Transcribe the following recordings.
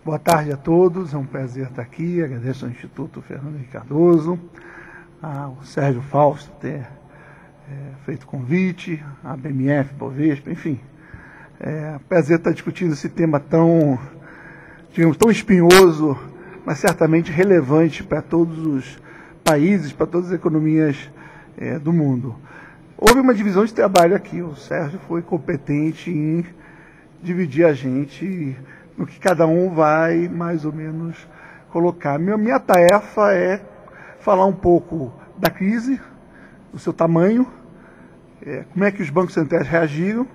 Boa tarde a todos, é um prazer estar aqui, agradeço ao Instituto Fernando Henrique Cardoso, ao Sérgio Fausto ter feito convite, a BMF, Bovespa, enfim. Prazer estar discutindo esse tema tão, digamos, tão espinhoso, mas certamente relevante para todos os países, para todas as economias do mundo. Houve uma divisão de trabalho aqui, o Sérgio foi competente em dividir a gente no que cada um vai mais ou menos colocar. Minha tarefa é falar um pouco da crise, do seu tamanho, como é que os bancos centrais reagiram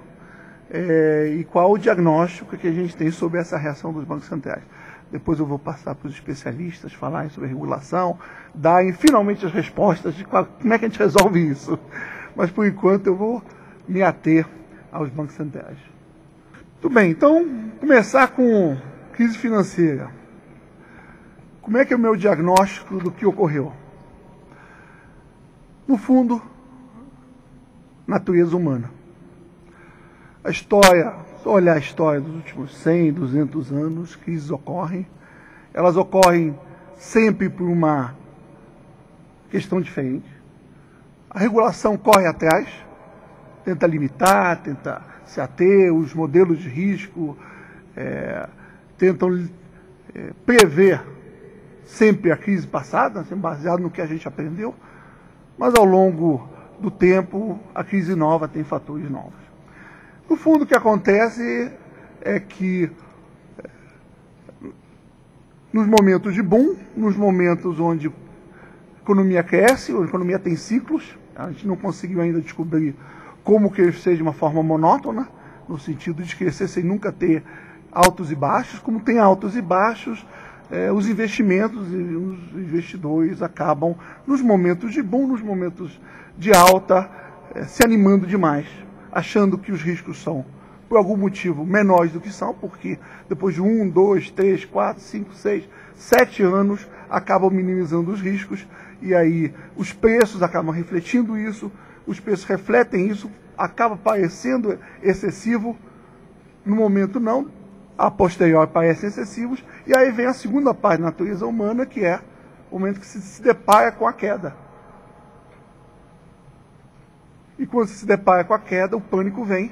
e qual o diagnóstico que a gente tem sobre essa reação dos bancos centrais. Depois eu vou passar para os especialistas falarem sobre regulação, darem finalmente as respostas de como é que a gente resolve isso. Mas por enquanto eu vou me ater aos bancos centrais. Tudo bem, então, começar com crise financeira. Como é que é o meu diagnóstico do que ocorreu? No fundo, natureza humana. A história, só olhar a história dos últimos 100, 200 anos, crises ocorrem. Elas ocorrem sempre por uma questão diferente. A regulação corre atrás, tenta limitar, tenta se ater, os modelos de risco tentam prever sempre a crise passada, baseado no que a gente aprendeu, mas ao longo do tempo a crise nova tem fatores novos. No fundo, o que acontece é que nos momentos de boom, nos momentos onde a economia cresce, a economia tem ciclos, a gente não conseguiu ainda descobrir como crescer de uma forma monótona, no sentido de crescer sem nunca ter altos e baixos. Como tem altos e baixos, os investimentos e os investidores acabam, nos momentos de boom, nos momentos de alta, se animando demais, achando que os riscos são, por algum motivo, menores do que são, porque depois de 1, 2, 3, 4, 5, 6, 7 anos, acabam minimizando os riscos, e aí os preços acabam refletindo isso, os preços refletem isso, acaba parecendo excessivo, no momento não, a posteriori parecem excessivos, e aí vem a segunda parte da natureza humana, que é o momento que se depara com a queda. E quando se depara com a queda, o pânico vem,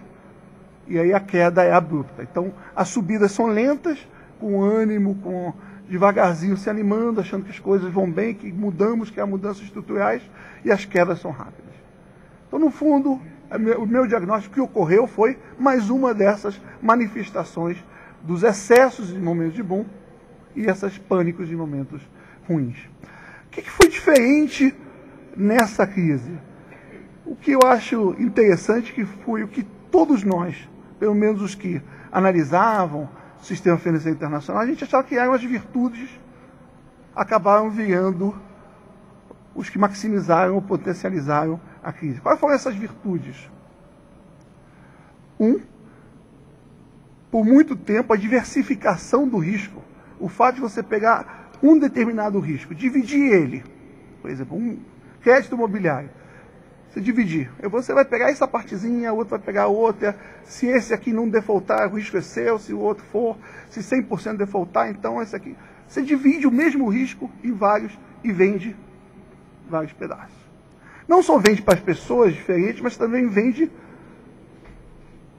e aí a queda é abrupta. Então, as subidas são lentas, com ânimo, devagarzinho se animando, achando que as coisas vão bem, que mudamos, que há mudanças estruturais, e as quedas são rápidas. Então, no fundo, o meu diagnóstico que ocorreu foi mais uma dessas manifestações dos excessos de momentos de boom e esses pânicos de momentos ruins. O que foi diferente nessa crise? O que eu acho interessante que foi o que todos nós, pelo menos os que analisavam o sistema financeiro internacional, a gente achava que eram as virtudes, acabaram virando os que maximizaram ou potencializaram a crise. Quais foram essas virtudes? Por muito tempo, a diversificação do risco. O fato de você pegar um determinado risco, dividir ele, por exemplo, um crédito imobiliário, você dividir. Você vai pegar essa partezinha, o outro vai pegar a outra. Se esse aqui não defaultar, o risco é seu. Se o outro for, se 100% defaultar, então esse aqui. Você divide o mesmo risco em vários e vende vários pedaços. Não só vende para as pessoas diferentes, mas também vende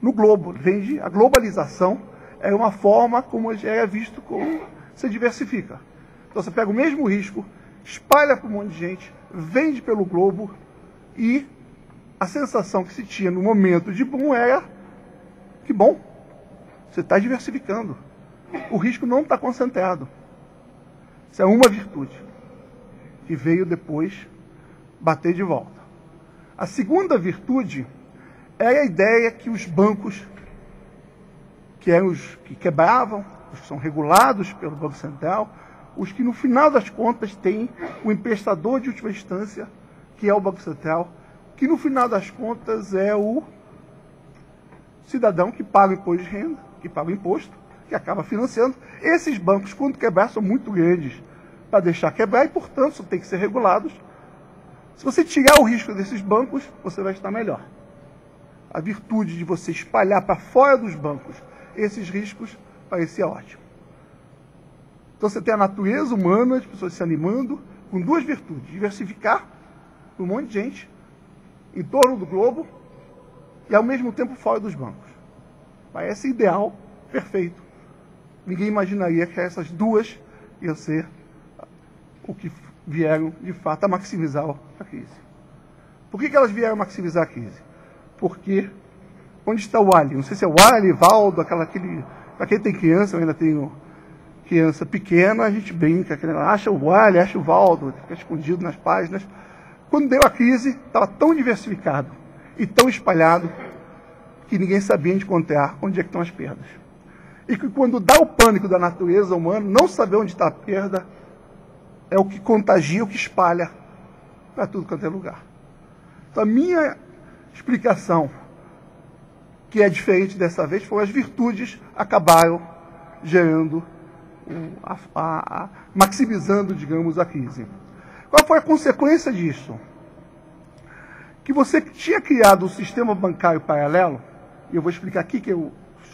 no globo. Vende a globalização, é uma forma como é visto como você diversifica. Então você pega o mesmo risco, espalha para um monte de gente, vende pelo globo, e a sensação que se tinha no momento de boom era que bom, você está diversificando. O risco não está concentrado. Isso é uma virtude que veio depois bater de volta. A segunda virtude era a ideia que os bancos, que eram os que quebravam, os que são regulados pelo Banco Central, os que no final das contas têm o emprestador de última instância, que é o Banco Central, que no final das contas é o cidadão que paga o imposto de renda, que paga o imposto, que acaba financiando. Esses bancos, quando quebrar, são muito grandes para deixar quebrar e, portanto, têm que ser regulados. Se você tirar o risco desses bancos, você vai estar melhor. A virtude de você espalhar para fora dos bancos esses riscos parecia ótimo. Então você tem a natureza humana, as pessoas se animando, com duas virtudes: diversificar um monte de gente em torno do globo e ao mesmo tempo fora dos bancos. Parece ideal, perfeito. Ninguém imaginaria que essas duas iam ser o que vieram, de fato, a maximizar a crise. Por que elas vieram maximizar a crise? Porque, onde está o Ali? Não sei se é o Ali, Valdo, para quem tem criança, eu ainda tenho criança pequena, a gente brinca, acha o Ali, acha o Valdo, fica escondido nas páginas. Quando deu a crise, estava tão diversificado e tão espalhado que ninguém sabia encontrar onde é que estão as perdas. E que quando dá o pânico da natureza humana, não saber onde está a perda é o que contagia, o que espalha para tudo quanto é lugar. Então a minha explicação, que é diferente dessa vez, foi as virtudes acabaram gerando, maximizando, digamos, a crise. Qual foi a consequência disso? Que você tinha criado um sistema bancário paralelo, e eu vou explicar aqui que eu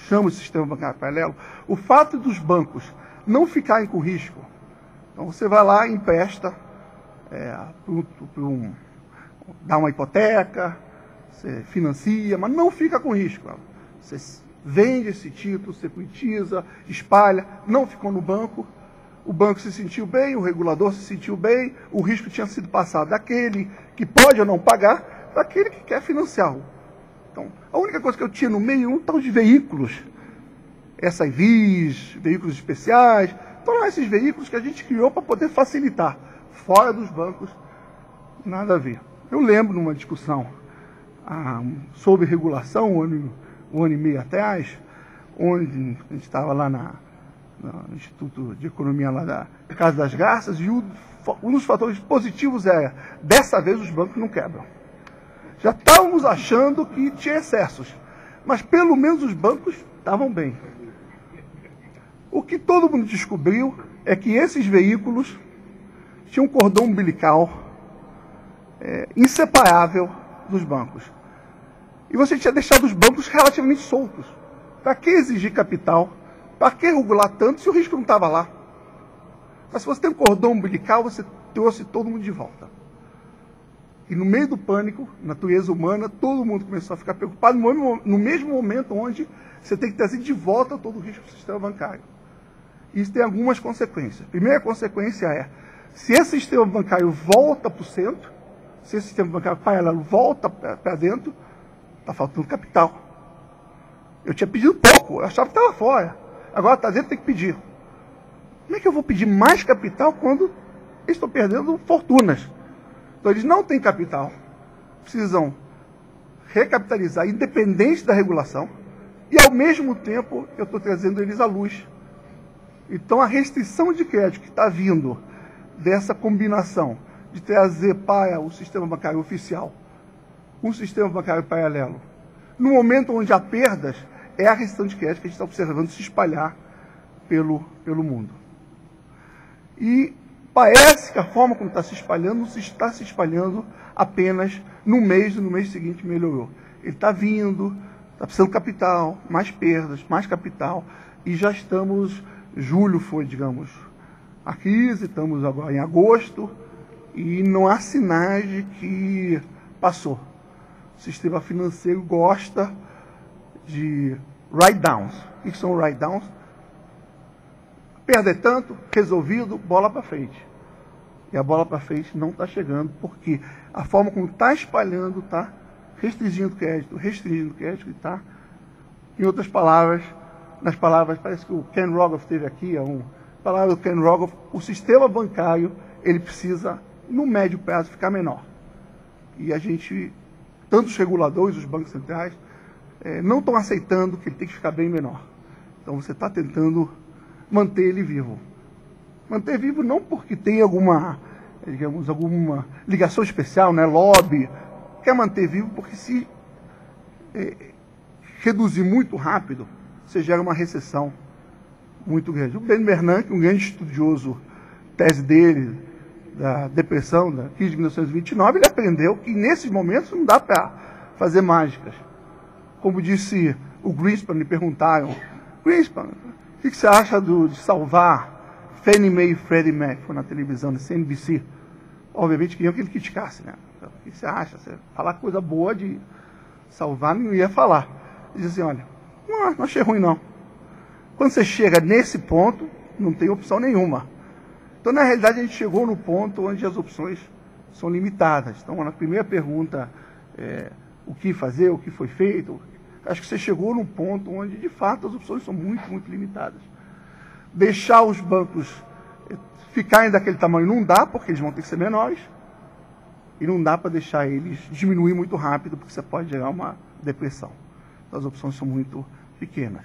chamo de sistema bancário paralelo, o fato dos bancos não ficarem com risco. Então você vai lá e empresta, dá uma hipoteca, você financia, mas não fica com risco. Você vende esse título, securitiza, espalha, não ficou no banco. O banco se sentiu bem, o regulador se sentiu bem, o risco tinha sido passado daquele que pode ou não pagar, para aquele que quer financiar. Então, a única coisa que eu tinha no meio, um tal de veículos, SIVs, veículos especiais, foram esses veículos que a gente criou para poder facilitar. Fora dos bancos, nada a ver. Eu lembro numa discussão sobre regulação, um ano e meio atrás, onde a gente estava lá no Instituto de Economia lá da Casa das Garças, e um dos fatores positivos era, dessa vez os bancos não quebram. Já estávamos achando que tinha excessos, mas pelo menos os bancos estavam bem. O que todo mundo descobriu é que esses veículos tinham um cordão umbilical inseparável dos bancos. E você tinha deixado os bancos relativamente soltos. Para que exigir capital? Para que regular tanto se o risco não estava lá? Mas se você tem um cordão umbilical, você trouxe todo mundo de volta. E no meio do pânico, natureza humana, todo mundo começou a ficar preocupado no mesmo momento onde você tem que trazer de volta todo o risco do sistema bancário. Isso tem algumas consequências. A primeira consequência é, se esse sistema bancário volta para o centro, se esse sistema bancário paralelo volta para dentro, está faltando capital. Eu tinha pedido pouco, eu achava que estava fora. Agora está dentro, tem que pedir. Como é que eu vou pedir mais capital quando eles estão perdendo fortunas? Então eles não têm capital, precisam recapitalizar, independente da regulação, e ao mesmo tempo eu estou trazendo eles à luz. Então a restrição de crédito que está vindo dessa combinação de trazer para o sistema bancário oficial um sistema bancário paralelo, no momento onde há perdas, é a restrição de crédito que a gente está observando se espalhar pelo mundo. E parece que a forma como está se espalhando, não se está se espalhando apenas no mês seguinte melhorou. Ele está vindo, está precisando de capital, mais perdas, mais capital, e já estamos, julho foi, digamos, a crise, estamos agora em agosto, e não há sinais de que passou. O sistema financeiro gosta de write-downs. O que são write-downs? Perder tanto, resolvido, bola para frente. E a bola para frente não está chegando, porque a forma como está espalhando, está restringindo crédito, e está, em outras palavras, nas palavras, parece que o Ken Rogoff teve aqui, palavra do Ken Rogoff, o sistema bancário, ele precisa, no médio prazo, ficar menor. E a gente, tanto os reguladores, os bancos centrais, não estão aceitando que ele tem que ficar bem menor. Então você está tentando manter ele vivo. Manter vivo não porque tem alguma, digamos, alguma ligação especial, né, lobby. Quer manter vivo porque se reduzir muito rápido, você gera uma recessão muito grande. O Ben Bernanke, um grande estudioso, tese dele, da depressão, da crise de 1929, ele aprendeu que nesses momentos não dá para fazer mágicas. Como disse o Greenspan, me perguntaram, Greenspan, o que você acha de salvar Fannie Mae e Freddie Mac, foi na televisão, na CNBC, obviamente queriam que ele criticasse, né? O que você acha? Você falar coisa boa de salvar, não ia falar. Diz assim, olha, não achei ruim não. Quando você chega nesse ponto, não tem opção nenhuma. Então, na realidade, a gente chegou no ponto onde as opções são limitadas. Então, na primeira pergunta, o que fazer, o que foi feito, acho que você chegou num ponto onde, de fato, as opções são muito, muito limitadas. Deixar os bancos ficarem daquele tamanho não dá, porque eles vão ter que ser menores. E não dá para deixar eles diminuir muito rápido, porque você pode gerar uma depressão. Então, as opções são muito pequenas.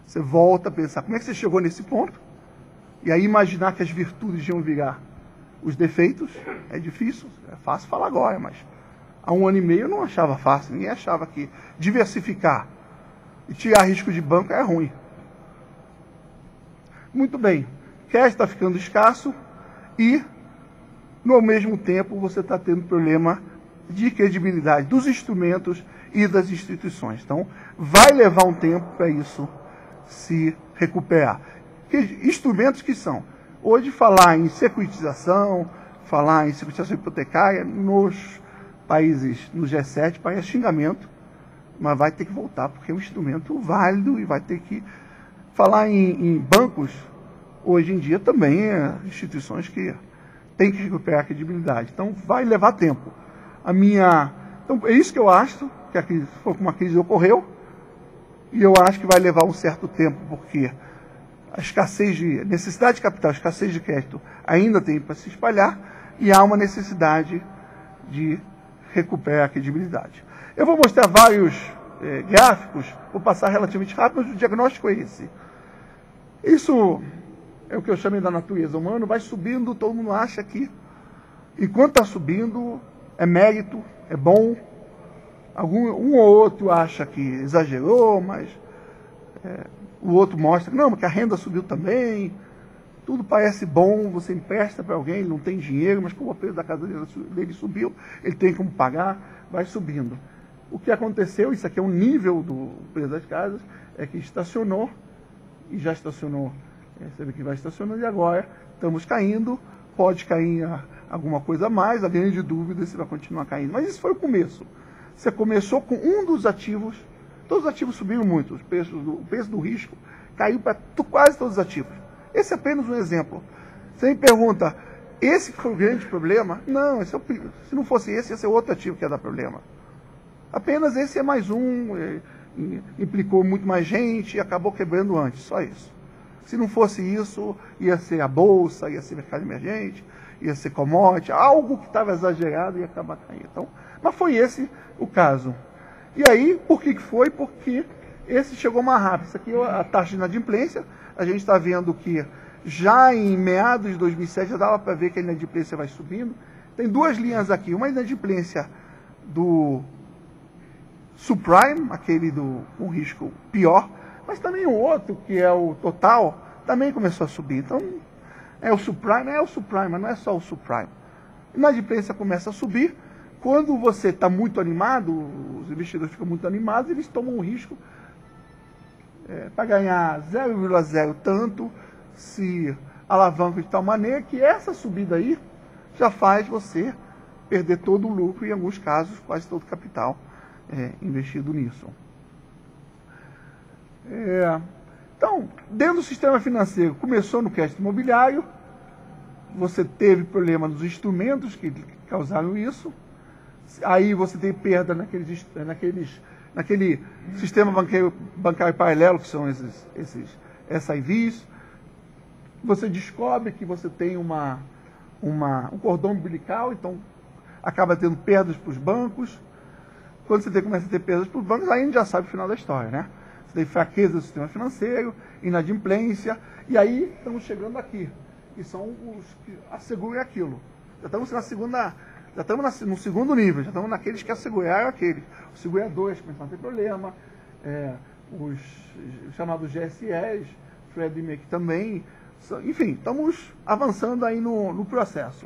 Você volta a pensar, como é que você chegou nesse ponto? E aí imaginar que as virtudes iam virar os defeitos, é difícil, é fácil falar agora, mas há 1 ano e meio eu não achava fácil, ninguém achava que diversificar e tirar risco de banco é ruim. Muito bem, cash está ficando escasso e, no mesmo tempo, você está tendo problema de credibilidade dos instrumentos e das instituições. Então, vai levar um tempo para isso se recuperar. Instrumentos que são, hoje falar em securitização, falar em securitização hipotecária, nos países, no G7, parece xingamento, mas vai ter que voltar, porque é um instrumento válido e vai ter que falar em bancos, hoje em dia também instituições que têm que recuperar a credibilidade. Então vai levar tempo. Então é isso que eu acho, que a crise, uma crise ocorreu, e eu acho que vai levar um certo tempo, porque a escassez de necessidade de capital, a escassez de crédito ainda tem para se espalhar e há uma necessidade de recuperar a credibilidade. Eu vou mostrar vários gráficos, vou passar relativamente rápido, mas o diagnóstico é esse. Isso é o que eu chamo da natureza humana, vai subindo, todo mundo acha que enquanto está subindo é mérito, é bom. Um ou outro acha que exagerou, mas o outro mostra que não, que a renda subiu também, tudo parece bom, você empresta para alguém, ele não tem dinheiro, mas como o preço da casa dele subiu, ele tem como pagar, vai subindo. O que aconteceu, isso aqui é um nível do preço das casas, é que estacionou, e já estacionou, você vê que vai estacionando, e agora estamos caindo, pode cair alguma coisa a mais, a grande dúvida é se vai continuar caindo. Mas isso foi o começo. Você começou com um dos ativos, todos os ativos subiram muito, o preço do risco caiu para quase todos os ativos. Esse é apenas um exemplo. Você me pergunta, esse foi o grande problema? Não, se não fosse esse, ia ser outro ativo que ia dar problema. Apenas esse é mais um, implicou muito mais gente e acabou quebrando antes, só isso. Se não fosse isso, ia ser a bolsa, ia ser mercado emergente, ia ser commodity, algo que estava exagerado e ia acabar caindo. Então, mas foi esse o caso. E aí, por que foi? Porque esse chegou mais rápido. Isso aqui é a taxa de inadimplência. A gente está vendo que já em meados de 2007 já dava para ver que a inadimplência vai subindo. Tem duas linhas aqui. Uma inadimplência do subprime, aquele com risco pior, mas também o outro, que é o total, também começou a subir. Então, é o subprime, mas não é só o subprime. A inadimplência começa a subir. Quando você está muito animado, os investidores ficam muito animados, eles tomam um risco para ganhar 0,0 tanto, se alavancam de tal maneira que essa subida aí já faz você perder todo o lucro, e em alguns casos, quase todo o capital investido nisso. Então, dentro do sistema financeiro, começou no crédito imobiliário, você teve problema nos instrumentos que causaram isso, aí você tem perda naquele sistema bancário paralelo, que são esses SIVs. Você descobre que você tem um cordão umbilical, então acaba tendo perdas para os bancos. Quando você começa a ter perdas para os bancos, aí a gente já sabe o final da história, né? Você tem fraqueza do sistema financeiro, inadimplência, e aí estamos chegando aqui, que são os que asseguram aquilo. Já estamos na segunda... Já estamos no segundo nível, já estamos naqueles que asseguraram aqueles. Os seguradores começaram a ter problema, os chamados GSEs, Freddie Mac também. Enfim, estamos avançando aí no processo.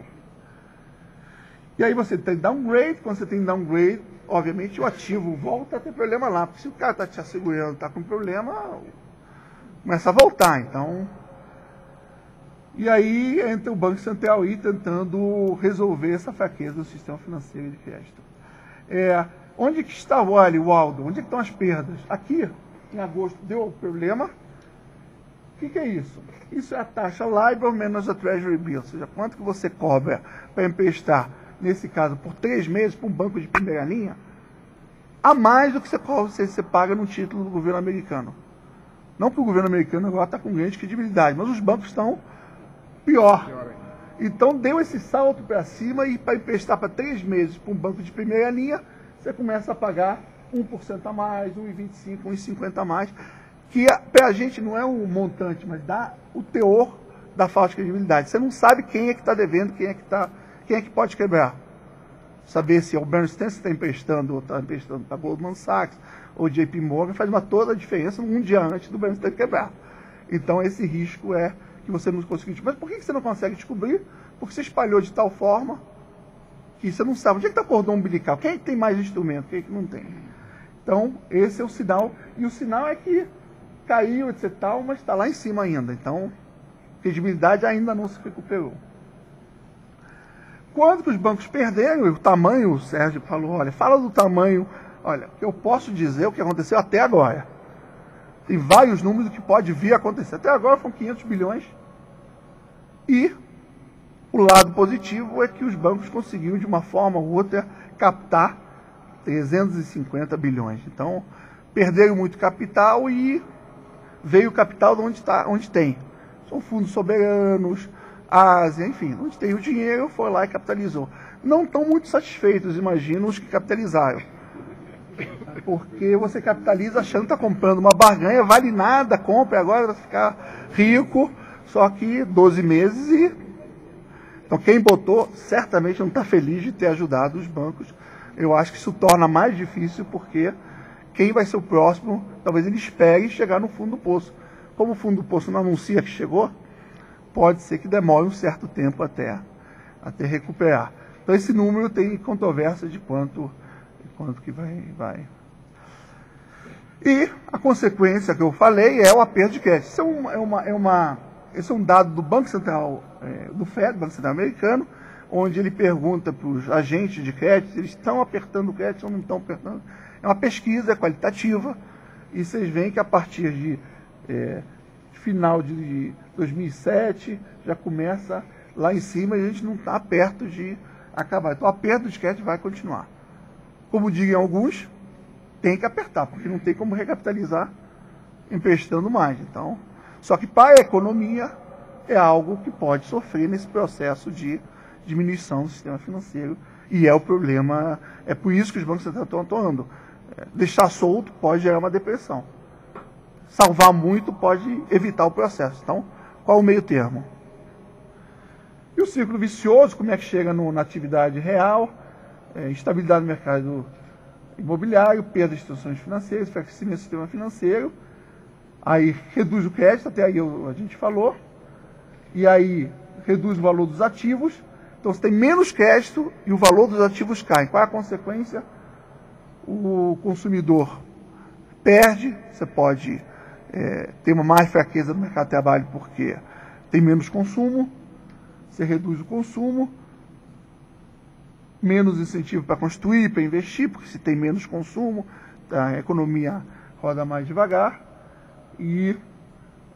E aí você tem downgrade, quando você tem downgrade, obviamente o ativo volta a ter problema lá. Porque se o cara está te assegurando, está com problema, começa a voltar. Então, E aí entra o Banco Central aí tentando resolver essa fraqueza do sistema financeiro de crédito. Onde que está o Waldo? Onde que estão as perdas? Aqui, em agosto, deu problema. O que é isso? Isso é a taxa LIBOR menos a Treasury Bill, ou seja, quanto que você cobra para emprestar, nesse caso, por 3 meses para um banco de primeira linha, a mais do que você paga no título do governo americano. Não que o governo americano agora está com grande credibilidade, mas os bancos estão pior. Então deu esse salto para cima e para emprestar para 3 meses para um banco de primeira linha, você começa a pagar 1% a mais, 1,25%, 1,50% a mais, que para a gente não é um montante, mas dá o teor da falta de credibilidade. Você não sabe quem é que está devendo, quem é que pode quebrar. Saber se é o Bernstein que está emprestando para Goldman Sachs ou JP Morgan faz toda a diferença um dia antes do Bernstein quebrar. Então esse risco é que você não conseguiu. Mas por que você não consegue descobrir? Porque você espalhou de tal forma que você não sabe onde é que está o cordão umbilical, quem é que tem mais instrumento, quem é que não tem. Então esse é o sinal, e o sinal é que caiu, etc. Mas está lá em cima ainda. Então a credibilidade ainda não se recuperou. Quando que os bancos perderam, o tamanho, o Sérgio falou, olha, fala do tamanho, olha, eu posso dizer o que aconteceu até agora. Tem vários números que pode vir a acontecer. Até agora foram 500 bilhões. E o lado positivo é que os bancos conseguiram, de uma forma ou outra, captar 350 bilhões. Então, perderam muito capital e veio o capital de onde tem. São fundos soberanos, Ásia, enfim, onde tem o dinheiro, foi lá e capitalizou. Não estão muito satisfeitos, imagino, os que capitalizaram. Porque você capitaliza achando que está comprando uma barganha, vale nada, compra, agora vai ficar rico, só que 12 meses e... Então quem botou certamente não está feliz de ter ajudado os bancos. Eu acho que isso torna mais difícil porque quem vai ser o próximo, talvez ele espere chegar no fundo do poço. Como o fundo do poço não anuncia que chegou, pode ser que demore um certo tempo até recuperar. Então esse número tem controvérsia de quanto que vai. E a consequência que eu falei é o aperto de crédito. Esse é um dado do Banco Central, do Fed, Banco Central americano, onde ele pergunta para os agentes de crédito se eles estão apertando o crédito ou não estão apertando. É uma pesquisa qualitativa e vocês veem que a partir de final de 2007 já começa lá em cima e a gente não está perto de acabar. Então o aperto de crédito vai continuar. Como dizem alguns, tem que apertar, porque não tem como recapitalizar emprestando mais. Então, só que para a economia é algo que pode sofrer nesse processo de diminuição do sistema financeiro e é o problema, é por isso que os bancos centrais estão atuando. Deixar solto pode gerar uma depressão. Salvar muito pode evitar o processo. Então, qual é o meio termo? E o círculo vicioso, como é que chega na atividade real? Instabilidade no mercado imobiliário, perda de instituições financeiras, enfraquecimento do sistema financeiro, aí reduz o crédito, até aí a gente falou, e aí reduz o valor dos ativos, então você tem menos crédito e o valor dos ativos cai. Qual é a consequência? O consumidor perde, você pode ter uma mais fraqueza no mercado de trabalho porque tem menos consumo, você reduz o consumo, menos incentivo para construir, para investir, porque se tem menos consumo, a economia roda mais devagar e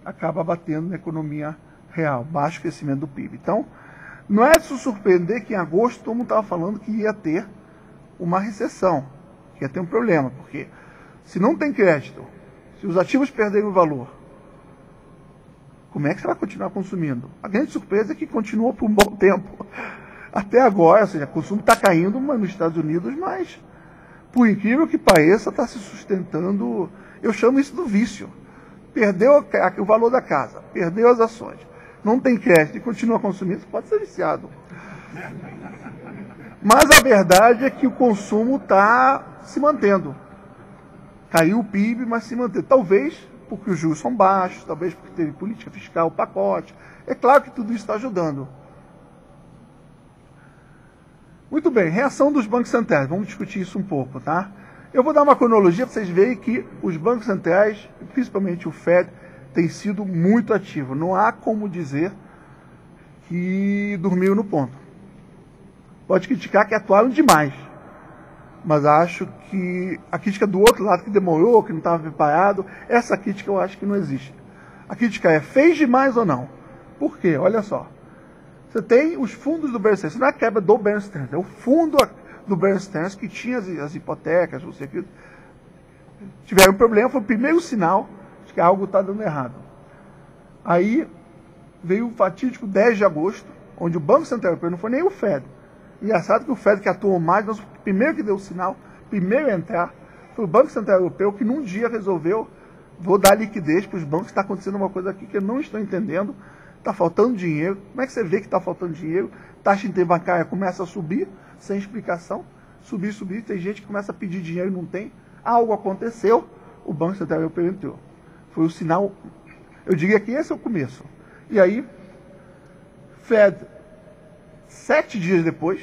acaba batendo na economia real, baixo crescimento do PIB. Então, não é de se surpreender que em agosto todo mundo estava falando que ia ter uma recessão, que ia ter um problema, porque se não tem crédito, se os ativos perderem o valor, como é que você vai continuar consumindo? A grande surpresa é que continua por um bom tempo. Até agora, ou seja, o consumo está caindo nos Estados Unidos, mas, por incrível que pareça, está se sustentando. Eu chamo isso do vício. Perdeu o valor da casa, perdeu as ações, não tem crédito e continua consumindo, pode ser viciado. Mas a verdade é que o consumo está se mantendo. Caiu o PIB, mas se mantém. Talvez porque os juros são baixos, talvez porque teve política fiscal, pacote. É claro que tudo isso está ajudando. Muito bem, reação dos bancos centrais. Vamos discutir isso um pouco, tá? Eu vou dar uma cronologia para vocês verem que os bancos centrais, principalmente o Fed, tem sido muito ativo. Não há como dizer que dormiu no ponto. Pode criticar que atuaram demais, mas acho que a crítica do outro lado, que demorou, que não estava preparado, essa crítica eu acho que não existe. A crítica é, fez demais ou não? Por quê? Olha só. Você tem os fundos do Bear Stearns, não é a quebra do Bear Stearns, é o fundo do Bear Stearns que tinha as hipotecas, você que tiveram um problema, foi o primeiro sinal de que algo está dando errado. Aí veio o fatídico 10 de agosto, onde o Banco Central Europeu, não foi nem o Fed. Engraçado que o Fed, que atuou mais, mas o primeiro que deu o sinal, primeiro a entrar, foi o Banco Central Europeu, que num dia resolveu, vou dar liquidez para os bancos, está acontecendo uma coisa aqui que eu não estou entendendo, está faltando dinheiro. Como é que você vê que está faltando dinheiro? Taxa interbancária começa a subir, sem explicação, subir, tem gente que começa a pedir dinheiro e não tem. Algo aconteceu, o Banco Central Europeu entrou. Foi o sinal, eu diria que esse é o começo. E aí, Fed, 7 dias depois,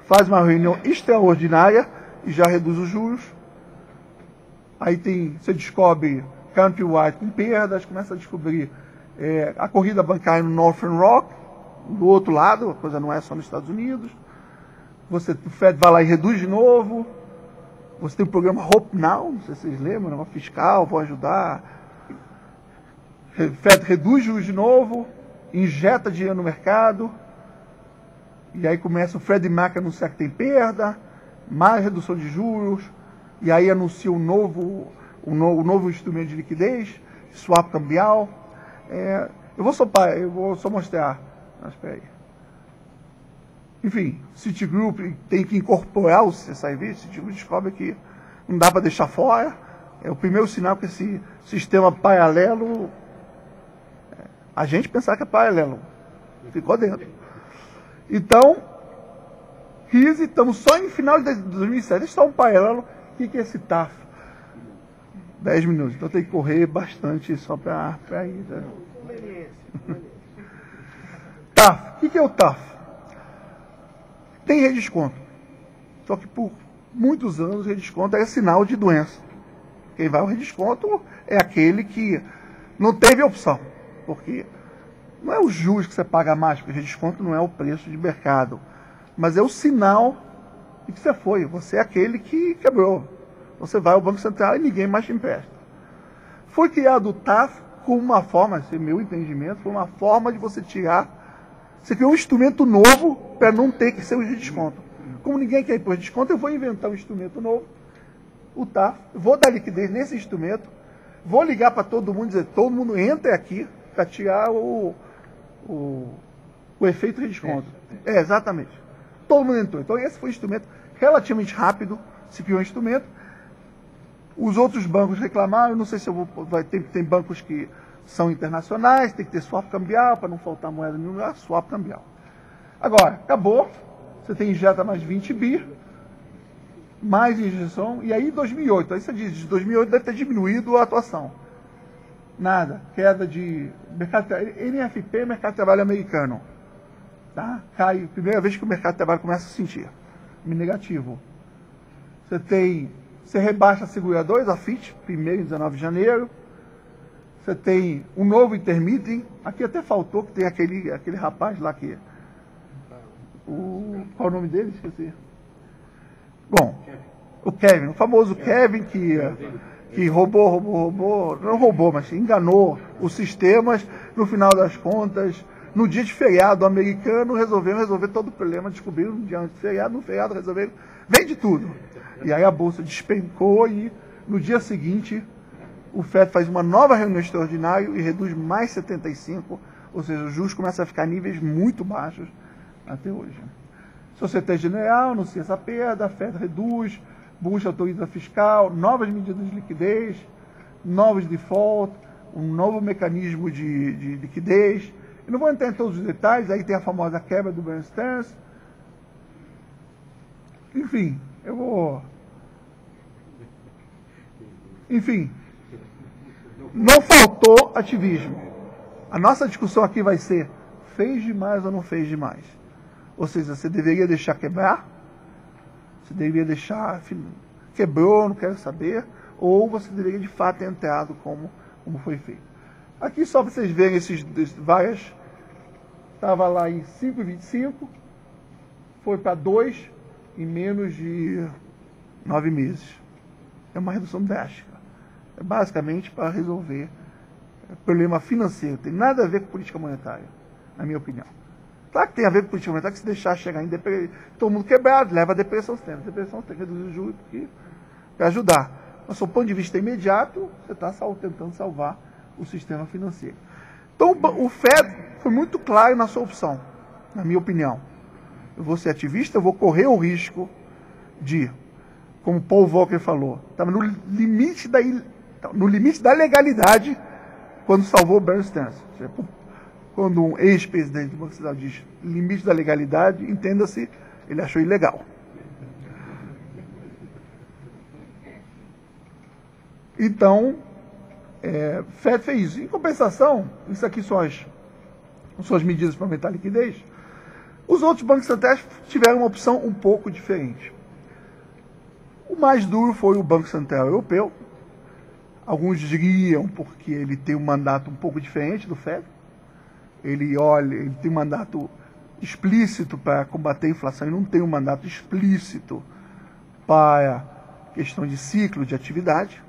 faz uma reunião extraordinária e já reduz os juros. Aí você descobre Countrywide com perdas, começa a descobrir a corrida bancária no Northern Rock, do outro lado, a coisa não é só nos Estados Unidos. O Fed vai lá e reduz de novo. Você tem o programa Hope Now, não sei se vocês lembram, negócio fiscal, vou ajudar. Fed reduz juros de novo, injeta dinheiro no mercado, e aí começa o Freddie Mac a anunciar que tem perda, mais redução de juros, e aí anuncia um novo instrumento de liquidez, swap cambial. Eu vou só mostrar. Espera aí. Enfim, Citigroup tem que incorporar o CSIV, Citigroup descobre que não dá para deixar fora. É o primeiro sinal que esse sistema paralelo, a gente pensar que é paralelo, ficou dentro. Então, crise, estamos só em final de 2007, deixa eu só um paralelo. O que é esse TAF? 10 minutos, então tem que correr bastante só para ir. Né? TAF, o que é o TAF? Tem redesconto. Só que por muitos anos o redesconto era sinal de doença. Quem vai ao redesconto é aquele que não teve opção. Porque não é os juros que você paga mais, porque o redesconto não é o preço de mercado. Mas é o sinal de que você foi. Você é aquele que quebrou. Você vai ao Banco Central e ninguém mais te empresta. Foi criado o TAF como uma forma, esse é meu entendimento, foi uma forma de você tirar. Você criou um instrumento novo para não ter que ser o de desconto. Como ninguém quer ir para o desconto, eu vou inventar um instrumento novo, o TAF, vou dar liquidez nesse instrumento, vou ligar para todo mundo e dizer, todo mundo entra aqui para tirar o efeito de desconto. Exatamente. Todo mundo entrou. Então esse foi um instrumento relativamente rápido, se criou um instrumento. Os outros bancos reclamaram, não sei se tem bancos que são internacionais, tem que ter swap cambial, para não faltar moeda em nenhum lugar, swap cambial. Agora, acabou, você tem injeta mais 20 bi, mais injeção, e aí 2008, aí você diz, de 2008 deve ter diminuído a atuação. Nada, queda de NFP, mercado de trabalho americano. Tá? Cai, primeira vez que o mercado de trabalho começa a sentir. Negativo. Você rebaixa a seguradores, a FIT, primeiro em 19 de janeiro. Você tem um novo intermittent. Aqui até faltou, que tem aquele rapaz lá que... qual é o nome dele? Esqueci. Bom, o Kevin, o famoso Kevin que roubou, não roubou, mas enganou os sistemas, no final das contas, no dia de feriado americano, resolveram resolver todo o problema, descobriram no dia de feriado, no feriado resolveram, vende tudo. E aí a bolsa despencou e no dia seguinte o FED faz uma nova reunião extraordinária e reduz mais 75, ou seja, os juros começam a ficar em níveis muito baixos até hoje. Sociedade General anuncia essa perda, a FED reduz, Bush autoriza fiscal, novas medidas de liquidez, novos default, um novo mecanismo de liquidez. Eu não vou entrar em todos os detalhes, aí tem a famosa quebra do Bear Stearns. Enfim, não faltou ativismo. A nossa discussão aqui vai ser, fez demais ou não fez demais? Ou seja, você deveria deixar quebrar? Você deveria deixar, quebrou, não quero saber, ou você deveria de fato ter entrado como foi feito. Aqui só para vocês verem esses várias estava lá em 5,25, foi para 2 em menos de 9 meses. É uma redução drástica. É basicamente para resolver problema financeiro. Tem nada a ver com política monetária, na minha opinião. Claro que tem a ver com política monetária, que se deixar chegar em depressão, todo mundo quebrado, leva a depressão. Depressão tem que reduzir o juros para ajudar. Mas, do ponto de vista imediato, você está tentando salvar o sistema financeiro. Então, o Fed foi muito claro na sua opção, na minha opinião. Eu vou ser ativista, eu vou correr o risco de, como Paul Volcker falou, estava no limite da legalidade quando salvou o Bear Stearns. Quando um ex-presidente do Banco Central diz limite da legalidade, entenda-se, ele achou ilegal. Então, Fed fez isso. Em compensação, isso aqui são as medidas para aumentar a liquidez. Os outros bancos centrais tiveram uma opção um pouco diferente. O mais duro foi o Banco Central Europeu. Alguns diriam porque ele tem um mandato um pouco diferente do Fed. Ele tem um mandato explícito para combater a inflação e não tem um mandato explícito para questão de ciclo de atividade.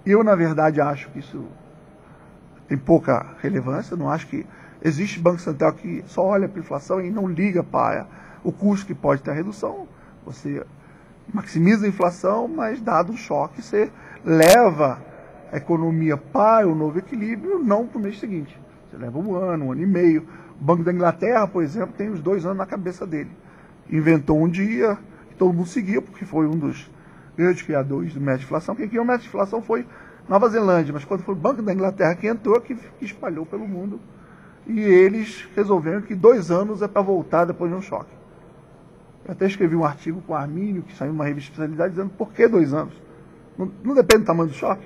Eu, na verdade, acho que isso tem pouca relevância. Não acho que existe banco central que só olha para a inflação e não liga para o custo que pode ter a redução. Você maximiza a inflação, mas dado um choque, você leva a economia para o novo equilíbrio, não para o mês seguinte. Você leva um ano e meio. O Banco da Inglaterra, por exemplo, tem os 2 anos na cabeça dele. Inventou um dia, que todo mundo seguiu, porque foi um dos grandes criadores do método de inflação. Quem criou o método de inflação foi Nova Zelândia, mas quando foi o Banco da Inglaterra que entrou, que espalhou pelo mundo, e eles resolveram que 2 anos é para voltar depois de um choque. Eu até escrevi um artigo com o Armínio, que saiu numa revista de especialidade, dizendo por que 2 anos? Não depende do tamanho do choque,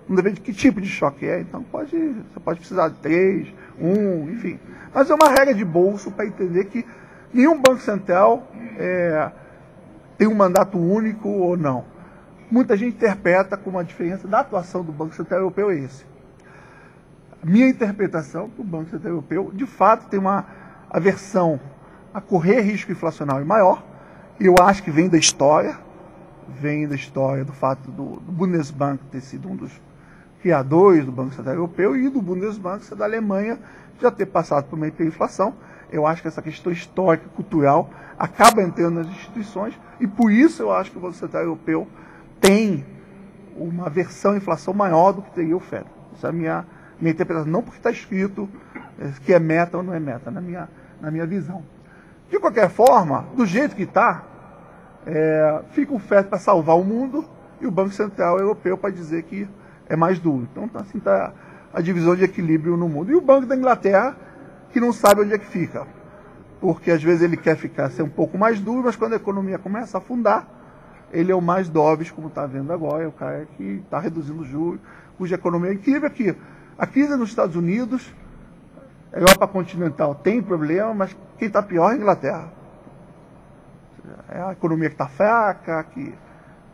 não depende de que tipo de choque é, então você pode precisar de 3, 1, enfim. Mas é uma regra de bolso para entender que nenhum banco central tem um mandato único ou não. Muita gente interpreta como a diferença da atuação do Banco Central Europeu é esse. A minha interpretação do Banco Central Europeu, de fato, tem uma aversão a correr risco inflacionário maior. Eu acho que vem da história do fato do Bundesbank ter sido um dos criadores do Banco Central Europeu e do Bundesbank ser da Alemanha já ter passado por uma hiperinflação. Eu acho que essa questão histórica, cultural, acaba entrando nas instituições e por isso eu acho que o Banco Central Europeu tem uma aversão à inflação maior do que teria o Fed. Essa é a minha interpretação. Não porque está escrito que é meta ou não é meta, na minha visão. De qualquer forma, do jeito que está, fica o Fed para salvar o mundo e o Banco Central Europeu para dizer que é mais duro. Então, assim está a divisão de equilíbrio no mundo. E o Banco da Inglaterra, que não sabe onde é que fica. Porque às vezes ele quer ser um pouco mais duro, mas quando a economia começa a afundar, ele é o mais dovish, como está vendo agora, é o cara que está reduzindo o juros, cuja economia é incrível aqui. A crise nos Estados Unidos, a Europa continental tem problema, mas quem está pior é a Inglaterra. É a economia que está fraca, que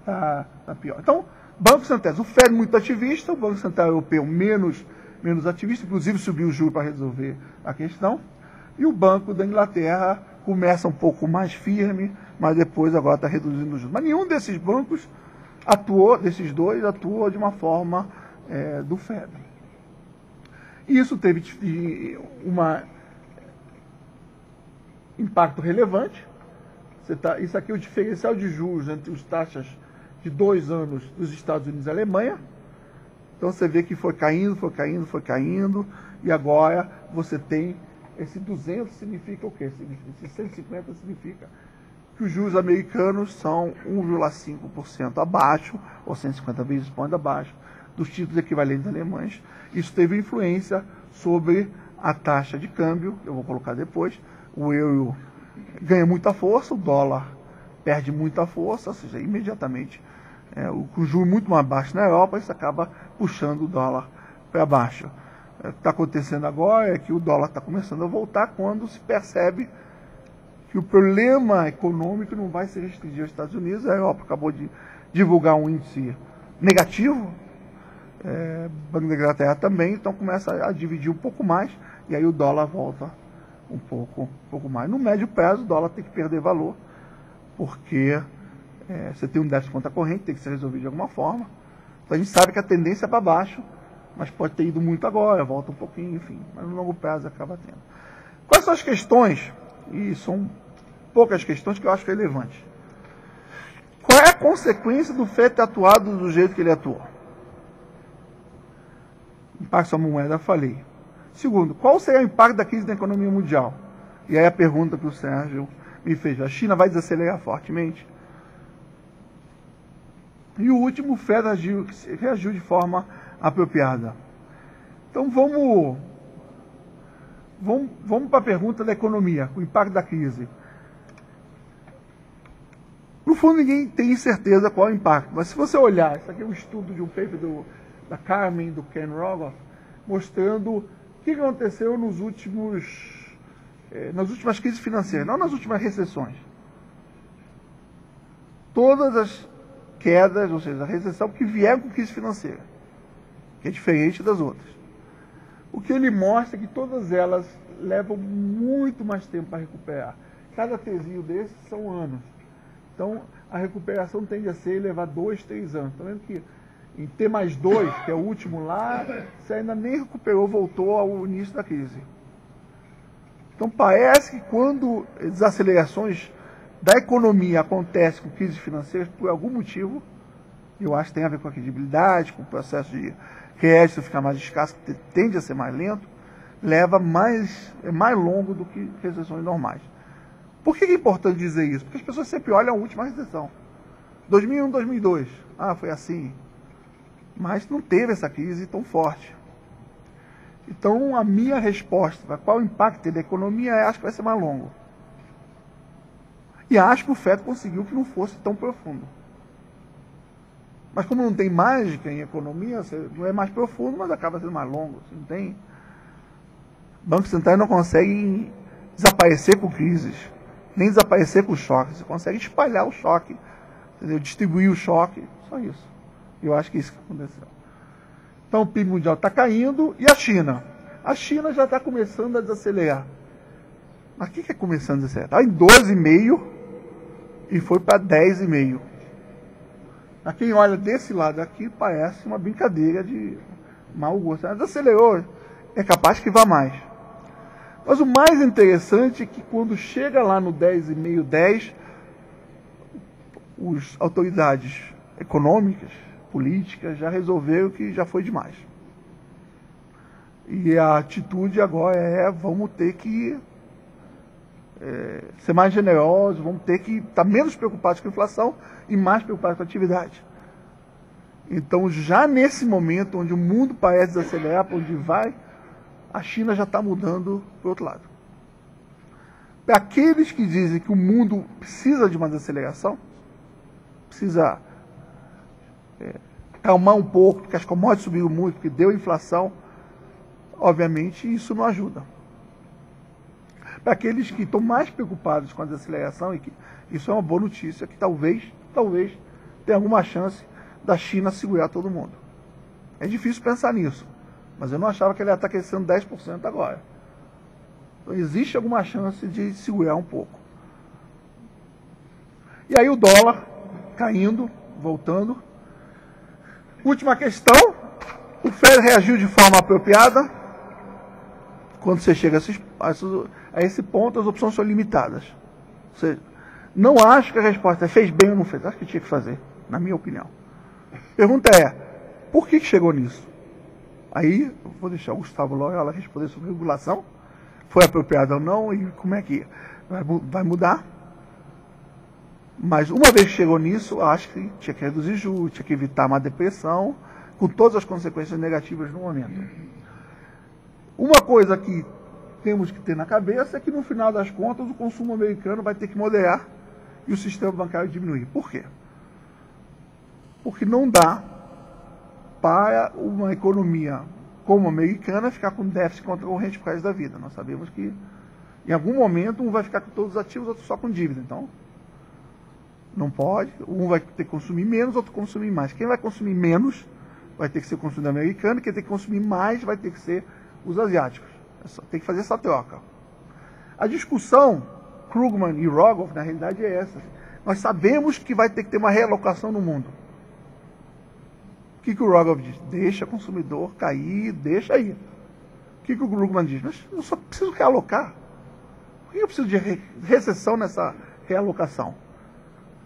está pior. Então, Banco Central, o Fed muito ativista, o Banco Central Europeu menos ativista, inclusive subiu o juro para resolver a questão, e o Banco da Inglaterra começa um pouco mais firme, mas depois agora está reduzindo os juros. Mas nenhum desses bancos desses dois atuou de uma forma do Fed. E isso teve um impacto relevante. Isso aqui é o diferencial de juros entre as taxas de 2 anos dos Estados Unidos e Alemanha. Então você vê que foi caindo, e agora você tem esse 200 significa o quê? Esse 150 significa que os juros americanos são 1,5% abaixo, ou 150 basis points abaixo, dos títulos equivalentes alemães. Isso teve influência sobre a taxa de câmbio, eu vou colocar depois. O euro ganha muita força, o dólar perde muita força, ou seja, imediatamente, o juro muito mais baixo na Europa, isso acaba puxando o dólar para baixo. O que está acontecendo agora é que o dólar está começando a voltar quando se percebe que o problema econômico não vai se restringir aos Estados Unidos. A Europa acabou de divulgar um índice negativo, Banco da Inglaterra também, então começa a dividir um pouco mais, e aí o dólar volta um pouco mais. No médio prazo, o dólar tem que perder valor, porque você tem um déficit de conta corrente, tem que ser resolvido de alguma forma. Então a gente sabe que a tendência é para baixo, mas pode ter ido muito agora, volta um pouquinho, enfim. Mas no longo prazo acaba tendo. Quais são as questões? E são poucas questões que eu acho relevantes. Qual é a consequência do FED ter atuado do jeito que ele atuou? Impacto sobre a moeda, eu falei. Segundo, qual será o impacto da crise na economia mundial? E aí a pergunta que o Sérgio me fez. A China vai desacelerar fortemente? E o último, o FED reagiu de forma apropriada. Então vamos para a pergunta da economia, o impacto da crise. No fundo, ninguém tem certeza qual é o impacto, mas se você olhar, isso aqui é um estudo de um paper da Carmen e do Ken Rogoff, mostrando o que aconteceu nas últimas crises financeiras, não nas últimas recessões. Todas as quedas, ou seja, a recessão que vieram com crise financeira, que é diferente das outras. O que ele mostra é que todas elas levam muito mais tempo para recuperar. Cada tesinho desses são anos. Então, a recuperação tende a levar 2, 3 anos. Está vendo que em T+2, que é o último lá, você ainda nem recuperou, voltou ao início da crise. Então, parece que quando desacelerações da economia acontecem com crises financeiras, por algum motivo, eu acho que tem a ver com a credibilidade, com o processo de crédito ficar mais escasso, que tende a ser mais lento, é mais longo do que recessões normais. Por que é importante dizer isso? Porque as pessoas sempre olham a última recessão. 2001, 2002. Foi assim. Mas não teve essa crise tão forte. Então, a minha resposta para qual o impacto da economia acho que vai ser mais longo. E acho que o FED conseguiu que não fosse tão profundo. Mas como não tem mágica em economia, não é mais profundo, mas acaba sendo mais longo. Não tem. Bancos centrais não conseguem desaparecer com crises, nem desaparecer com choques. Você consegue espalhar o choque, entendeu? Distribuir o choque, só isso. Eu acho que é isso que aconteceu. Então o PIB mundial está caindo. E a China? A China já está começando a desacelerar. Mas o que é começando a desacelerar? Está em 12,5 e foi para 10,5. A quem olha desse lado aqui parece uma brincadeira de mau gosto. Mas acelerou, é capaz que vá mais. Mas o mais interessante é que quando chega lá no 10,5, 10, as autoridades econômicas, políticas, já resolveram que já foi demais. E a atitude agora vamos ter que ser mais generosos, vamos ter que estar menos preocupados com a inflação e mais preocupados com a atividade. Então, já nesse momento, onde o mundo parece desacelerar para onde vai, a China já está mudando para o outro lado. Para aqueles que dizem que o mundo precisa de uma desaceleração, precisa calmar um pouco, porque as commodities subiram muito, porque deu inflação, obviamente isso não ajuda. Para aqueles que estão mais preocupados com a desaceleração, e que isso é uma boa notícia, que talvez tenha alguma chance da China segurar todo mundo. É difícil pensar nisso, mas eu não achava que ele ia estar crescendo 10% agora. Então existe alguma chance de segurar um pouco. E aí o dólar caindo, voltando. Última questão, o FED reagiu de forma apropriada. Quando você chega a esse ponto, as opções são limitadas. Ou seja, não acho que a resposta é fez bem ou não fez. Acho que tinha que fazer, na minha opinião. Pergunta é, por que chegou nisso? Aí, eu vou deixar o Gustavo Loyola responder sobre regulação. Foi apropriado ou não e como é que vai mudar. Mas uma vez que chegou nisso, acho que tinha que reduzir juros, tinha que evitar uma depressão, com todas as consequências negativas no momento. Uma coisa que temos que ter na cabeça é que no final das contas o consumo americano vai ter que moderar e o sistema bancário diminuir. Por quê? Porque não dá para uma economia como a americana ficar com déficit concorrente por causa da vida. Nós sabemos que em algum momento um vai ficar com todos os ativos, outro só com dívida. Então, não pode. Um vai ter que consumir menos, outro consumir mais. Quem vai consumir menos vai ter que ser o consumidor americano, quem tem que consumir mais vai ter que ser os asiáticos. Tem que fazer essa troca. A discussão, Krugman e Rogoff, na realidade é essa. Nós sabemos que vai ter que ter uma realocação no mundo. O que o Rogoff diz? Deixa o consumidor cair, deixa aí. O que o Krugman diz? Mas eu só preciso realocar. Por que eu preciso de recessão nessa realocação?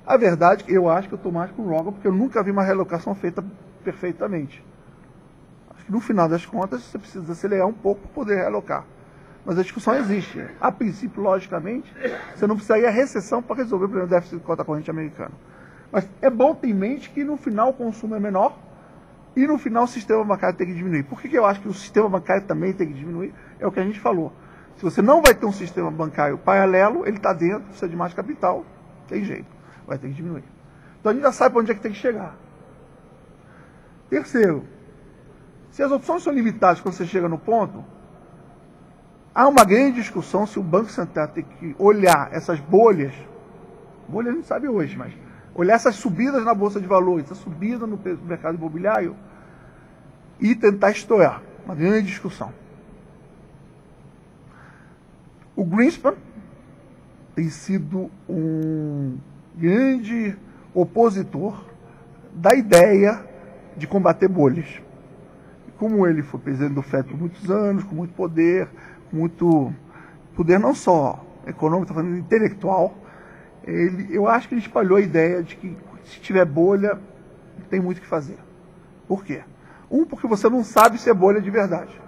A verdade, eu acho que eu estou mais com o Rogoff, porque eu nunca vi uma realocação feita perfeitamente. Acho que no final das contas, você precisa acelerar um pouco para poder realocar. Mas a discussão existe. A princípio, logicamente, você não precisaria recessão para resolver o problema do déficit de conta corrente americano. Mas é bom ter em mente que no final o consumo é menor e no final o sistema bancário tem que diminuir. Por que eu acho que o sistema bancário também tem que diminuir? É o que a gente falou. Se você não vai ter um sistema bancário paralelo, ele está dentro, precisa de mais capital, tem jeito, vai ter que diminuir. Então a gente já sabe para onde é que tem que chegar. Terceiro, se as opções são limitadas quando você chega no ponto, há uma grande discussão se o Banco Central tem que olhar essas bolhas a gente sabe hoje, mas olhar essas subidas na Bolsa de Valores, essa subida no mercado imobiliário e tentar estourar. Uma grande discussão. O Greenspan tem sido um grande opositor da ideia de combater bolhas. Como ele foi presidente do FED por muitos anos, com muito poder não só econômico, estou falando intelectual, eu acho que ele espalhou a ideia de que se tiver bolha, tem muito o que fazer. Por quê? Porque você não sabe se é bolha de verdade.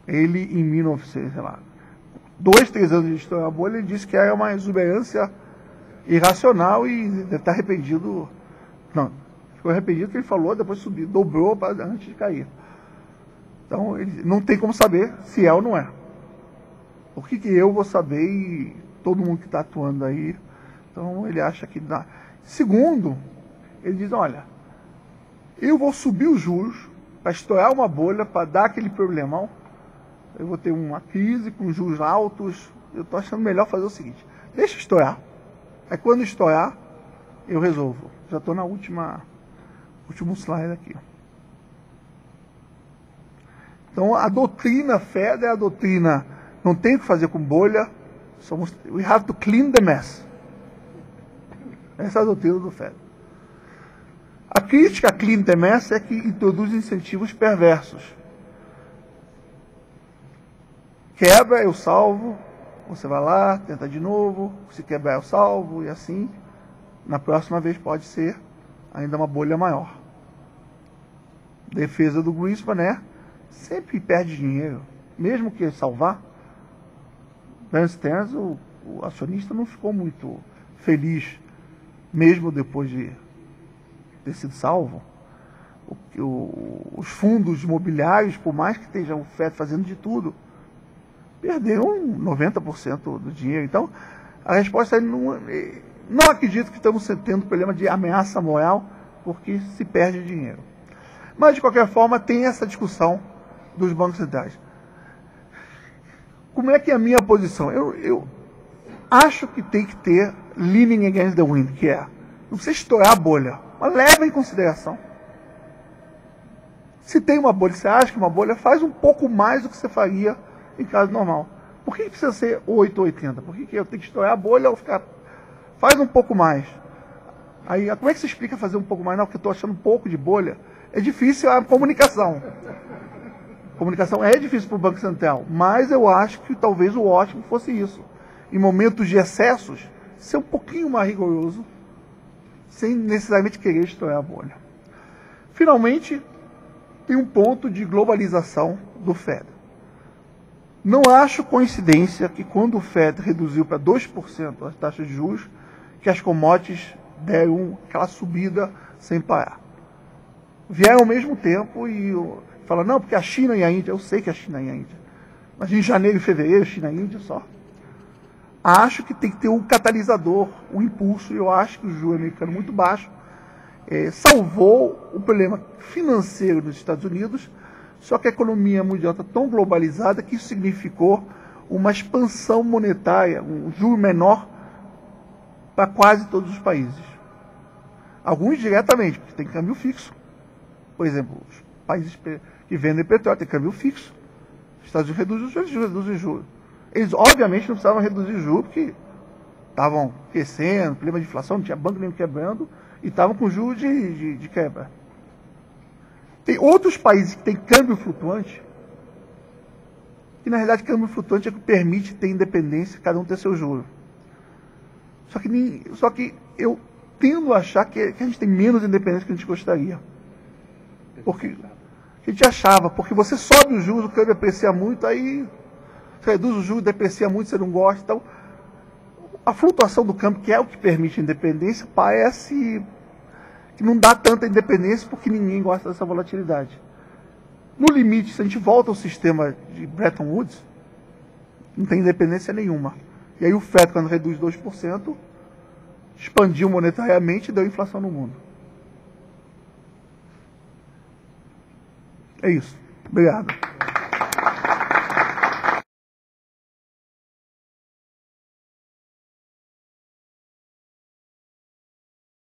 Ele, em 1900, sei lá, 2, 3 anos de estourar a bolha, ele disse que era uma exuberância irracional e deve estar arrependido. Não, ficou arrependido que ele falou, depois subiu, dobrou antes de cair. Então, ele não tem como saber se é ou não é. Por que eu vou saber e todo mundo que está atuando aí? Então, ele acha que dá. Segundo, ele diz, olha, eu vou subir os juros para estourar uma bolha, para dar aquele problemão. Eu vou ter uma crise com juros altos. Eu estou achando melhor fazer o seguinte, deixa estourar. Aí quando estourar, eu resolvo. Já estou na último slide aqui. Então, a doutrina FED é a doutrina, não tem o que fazer com bolha, we have to clean the mess. Essa é a doutrina do FED. A crítica a clean the mess é que introduz incentivos perversos. Quebra, eu salvo, você vai lá, tenta de novo, se quebrar eu salvo, e assim, na próxima vez pode ser ainda uma bolha maior. Defesa do Greenspan, né? Sempre perde dinheiro, mesmo que salvar. Bear Stearns, o acionista, não ficou muito feliz, mesmo depois de ter sido salvo. Os fundos imobiliários, por mais que estejam o FED fazendo de tudo, perderam 90% do dinheiro. Então, a resposta é não acredito que estamos tendo problema de ameaça moral, porque se perde dinheiro. Mas, de qualquer forma, tem essa discussão dos bancos centrais. Como é que é a minha posição? Eu acho que tem que ter leaning against the wind, que é, não precisa estourar a bolha, mas leva em consideração. Se tem uma bolha, você acha que uma bolha faz um pouco mais do que você faria em caso normal. Por que precisa ser 8 ou 80? Por que eu tenho que estourar a bolha ou ficar... Faz um pouco mais. Aí, como é que você explica fazer um pouco mais? Não, porque eu estou achando um pouco de bolha. É difícil a comunicação. Comunicação é difícil para o Banco Central, mas eu acho que talvez o ótimo fosse isso. Em momentos de excessos, ser um pouquinho mais rigoroso, sem necessariamente querer estourar a bolha. Finalmente, tem um ponto de globalização do FED. Não acho coincidência que quando o FED reduziu para 2% as taxas de juros, que as commodities deram aquela subida sem parar. Vieram ao mesmo tempo e falaram, não, porque a China e a Índia, eu sei que a China e a Índia, mas em janeiro e fevereiro, China e Índia só. Acho que tem que ter um catalisador, um impulso, e eu acho que o juro americano muito baixo salvou o problema financeiro dos Estados Unidos, só que a economia mundial está tão globalizada que isso significou uma expansão monetária, um juro menor para quase todos os países. Alguns diretamente, porque tem câmbio fixo. Por exemplo, os países que vendem petróleo têm câmbio fixo. Os Estados Unidos reduzem os juros. Eles, obviamente, não precisavam reduzir os juros, porque estavam crescendo, problema de inflação, não tinha banco nem quebrando, e estavam com juros de quebra. Tem outros países que têm câmbio flutuante, que na realidade câmbio flutuante é que permite ter independência, cada um ter seu juro. Só que eu tendo a achar que a gente tem menos independência que a gente gostaria. Porque a gente achava, porque você sobe os juros, o câmbio aprecia muito, aí você reduz o juros, deprecia muito, você não gosta. Então, a flutuação do câmbio, que é o que permite a independência, parece que não dá tanta independência porque ninguém gosta dessa volatilidade. No limite, se a gente volta ao sistema de Bretton Woods, não tem independência nenhuma. E aí o FED, quando reduz 2%, expandiu monetariamente e deu inflação no mundo. É isso. Obrigado.